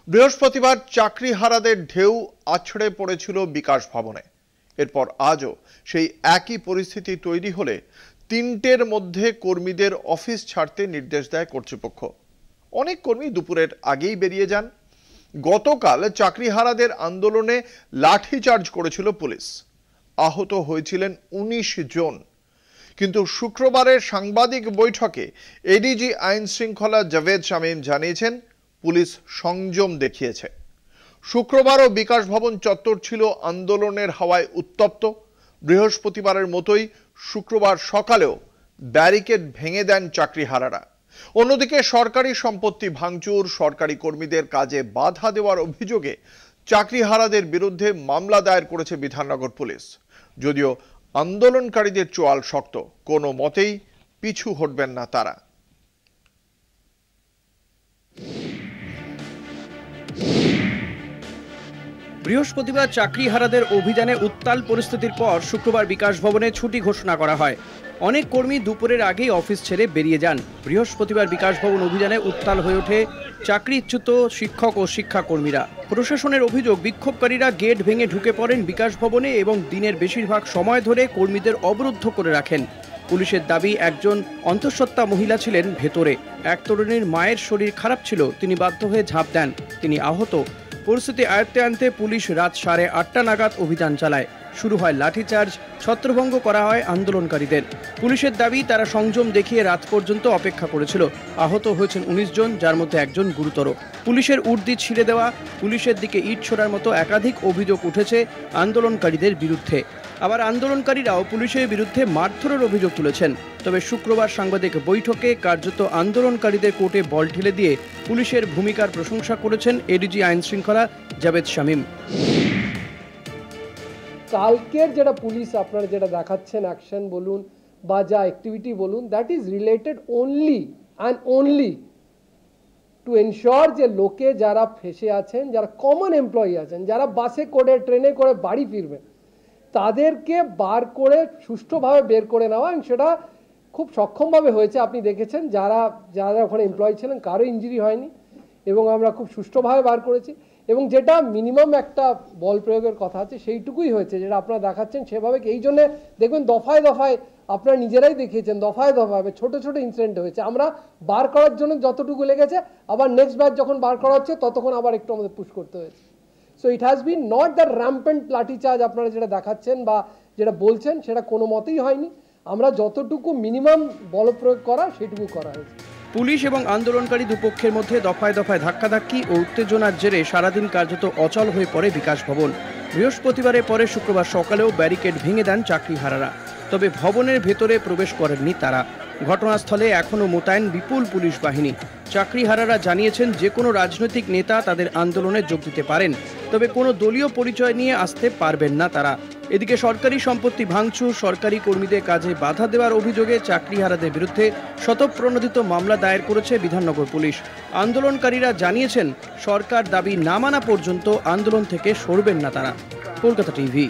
বৃহস্পতিবার চাকরিহারাদের ঢেউ আছড়ে পড়েছিল বিকাশ ভবনে। এরপর আজও সেই একই পরিস্থিতি তৈরি হলে ৩টের মধ্যে কর্মীদের অফিস ছাড়তে নির্দেশ দেয় কর্তৃপক্ষ। অনেক কর্মী দুপুরের আগেই বেরিয়ে যান। গতকাল চাকরিহারাদের আন্দোলনে লাঠিচার্জ করেছিল পুলিশ। আহত হয়েছিলেন ১৯ জন। কিন্তু শুক্রবারের সাংবাদিক বৈঠকে এডিজি আইন শৃঙ্খলা জাভেদ শামীম জানিয়েছেন, পুলিশ সংযম দেখিয়েছে। শুক্রবারও বিকাশ ভবন চত্বর ছিল আন্দোলনের হাওয়ায় উত্তপ্ত। বৃহস্পতিবারের মতোই শুক্রবার সকালেও ব্যারিকেড ভেঙে দেন চাকরিহারারা। অন্যদিকে সরকারি সম্পত্তি ভাঙচুর, সরকারি কর্মীদের কাজে বাধা দেওয়ার অভিযোগে চাকরিহারাদের বিরুদ্ধে মামলা দায়ের করেছে বিধাননগর পুলিশ। যদিও আন্দোলনকারীদের চোয়াল শক্ত, কোনো মতেই পিছু হটবেন না তারা। বৃহস্পতিবার চাকরিহারাদের অভিযানে উত্তাল পরিস্থিতির পর শুক্রবার বিকাশ ভবনে ছুটি ঘোষণা করা হয়। অনেক কর্মী দুপুরের আগেই অফিস ছেড়ে বেরিয়ে যান। বৃহস্পতিবার বিকাশ ভবন অভিযানে উত্তাল হয়ে ওঠে চাকরিচ্যুত শিক্ষক ও শিক্ষাকর্মীরা। প্রশাসনের অভিযোগ, বিক্ষোভকারীরা গেট ভেঙে ঢুকে পড়েন বিকাশ ভবনে এবং দিনের বেশিরভাগ সময় ধরে কর্মীদের অবরুদ্ধ করে রাখেন। পুলিশের দাবি, একজন অন্তঃসত্ত্বা মহিলা ছিলেন ভেতরে। এক তরুণীর মায়ের শরীর খারাপ ছিল, তিনি বাধ্য হয়ে ঝাঁপ দেন, তিনি আহত। পরিস্থিতি আয়ত্তে আনতে পুলিশ রাত 8:30 নাগাদ অভিযান চালায়। শুরু হয় লাঠিচার্জ, ছত্রভঙ্গ করা হয় আন্দোলনকারীদের। পুলিশের দাবি, তারা সংযম দেখিয়ে রাত পর্যন্ত অপেক্ষা করেছিল। আহত হয়েছেন ১৯ জন, যার মধ্যে একজন গুরুতর। পুলিশের উর্দি ছিঁড়ে দেওয়া, পুলিশের দিকে ইট ছোড়ার মতো একাধিক অভিযোগ উঠেছে আন্দোলনকারীদের বিরুদ্ধে। আবার আন্দোলনকারীরাও পুলিশের বিরুদ্ধে মারধরের অভিযোগ তুলেছেন। তবে শুক্রবার সাংবাদিক বৈঠকে কার্যত আন্দোলনকারীদের কোর্টে বল ঠেলে দিয়ে পুলিশের ভূমিকার প্রশংসা করেছেন এডিজি আইন শৃঙ্খলা জাভেদ শামীম। কালকের যেটা পুলিশ আপনারা যেটা দেখাচ্ছেন, অ্যাকশন বলুন বা যা অ্যাক্টিভিটি বলুন, that is related only and only to ensure যে লোকে যারা ফেসে আছেন, যারা কমন এমপ্লয়ি আছেন, যারা বাসে করে ট্রেনে করে বাড়ি ফিরবেন, তাদেরকে বার করে সুষ্ঠুভাবে বের করে নেওয়া, এবং সেটা খুব সক্ষমভাবে হয়েছে। আপনি দেখেছেন যারা যারা ওখানে এমপ্লয়ি ছিলেন কারো ইনজুরি হয়নি, এবং আমরা খুব সুষ্ঠুভাবে বার করেছি। এবং যেটা মিনিমাম একটা বল প্রয়োগের কথা আছে সেইটুকুই হয়েছে, যেটা আপনারা দেখাচ্ছেন সেভাবে। এই জন্যে দেখবেন দফায় দফায় আপনারা নিজেরাই দেখিয়েছেন, দফায় দফায় ছোট ছোট ইনসিডেন্ট হয়েছে। আমরা বার করার জন্য যতটুকু লেগেছে, আবার নেক্সট ব্যাচ যখন বার করা হচ্ছে ততক্ষণ আবার একটু আমাদের পুশ করতে হয়েছে। So it has been not the rampant lathi charge আপনারা যেটা দেখাচ্ছেন বা যেটা বলছেন, সেটা কোনো মতেই হয়নি। আমরা যতটুকু মিনিমাম বল প্রয়োগ করা সেটুকু করা হয়েছে। পুলিশ এবং আন্দোলনকারী দুপক্ষের মধ্যে দফায় দফায় ধাক্কাধাক্কি ও উত্তেজনার জেরে সারাদিন কার্যত অচল হয়ে পড়ে বিকাশ ভবন। বৃহস্পতিবারের পরে শুক্রবার সকালেও ব্যারিকেড ভেঙে দেন চাকরিহারারা। তবে ভবনের ভেতরে প্রবেশ করেননি তারা। ঘটনাস্থলে এখনও মোতায়েন বিপুল পুলিশ বাহিনী। চাকরিহারারা জানিয়েছেন, যে কোনো রাজনৈতিক নেতা তাদের আন্দোলনে যোগ দিতে পারেন, তবে কোনো দলীয় পরিচয় নিয়ে আসতে পারবেন না তারা। এদিকে সরকারি সম্পত্তি ভাঙচুর, সরকারি কর্মীদের কাজে বাধা দেওয়ার অভিযোগে চাকরিহারাদের বিরুদ্ধে স্বতঃপ্রণোদিত মামলা দায়ের করেছে বিধাননগর পুলিশ। আন্দোলনকারীরা জানিয়েছেন, সরকার দাবি না মানা পর্যন্ত আন্দোলন থেকে সরবেন না তারা। কলকাতা টিভি।